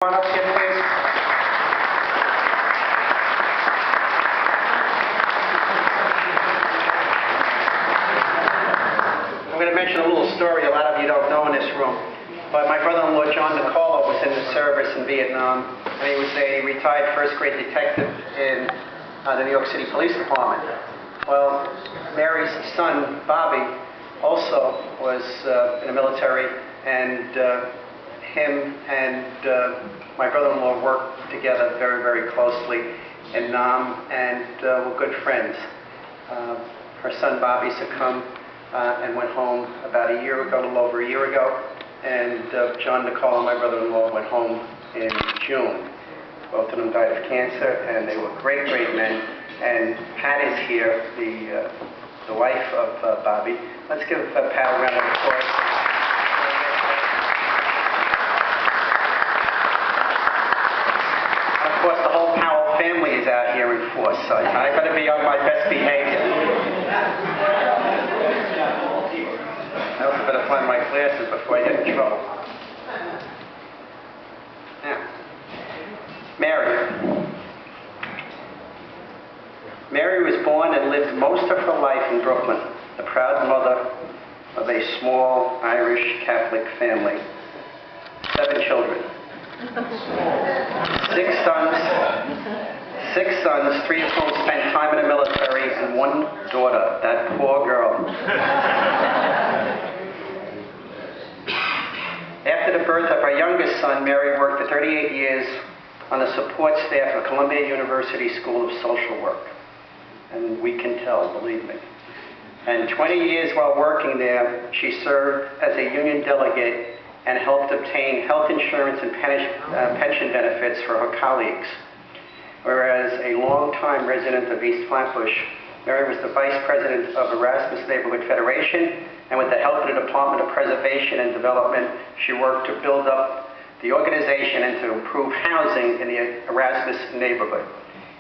Come on up here, please. I'm going to mention a little story a lot of you don't know in this room. But my brother-in-law, John DeCarlo, was in the service in Vietnam, and he was a retired first-grade detective in the New York City Police Department. Well, Mary's son, Bobby, also was in the military, and him and my brother-in-law worked together very, very closely in Nam, and were good friends. Her son Bobby succumbed and went home about a year ago, a little over a year ago, and John DeCarlo, my brother-in-law, went home in June. Both of them died of cancer, and they were great, great men. And Pat is here, the wife of Bobby. Let's give Pat a round of applause. Of course, the whole Powell family is out here in force, so I better be on my best behavior. I also better find my glasses before I get in trouble. Now, Mary was born and lived most of her life in Brooklyn, the proud mother of a small Irish Catholic family. 7 children. 6 sons, 3 of whom spent time in the military, and 1 daughter, that poor girl. After the birth of our youngest son, Mary worked for 38 years on the support staff of Columbia University School of Social Work. And we can tell, believe me. And 20 years while working there, she served as a union delegate and helped obtain health insurance and pension benefits for her colleagues. Whereas a longtime resident of East Flatbush, Mary was the vice president of Erasmus Neighborhood Federation, and with the help of the Department of Preservation and Development, she worked to build up the organization and to improve housing in the Erasmus neighborhood.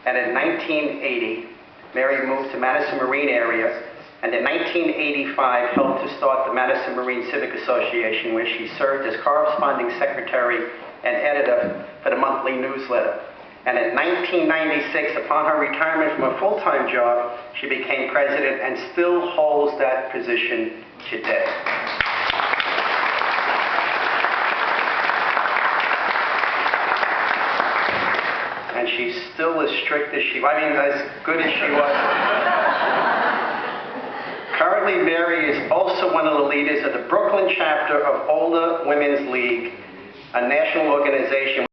And in 1980, Mary moved to Madison Marine area, and in 1985 helped to start the Madison Marine Civic Association, where she served as corresponding secretary and editor for the monthly newsletter. And in 1996, upon her retirement from a full-time job, she became president and still holds that position today. And she's still as strict as as good as she was. Currently, Mary is also one of the leaders of the Brooklyn chapter of Older Women's League, a national organization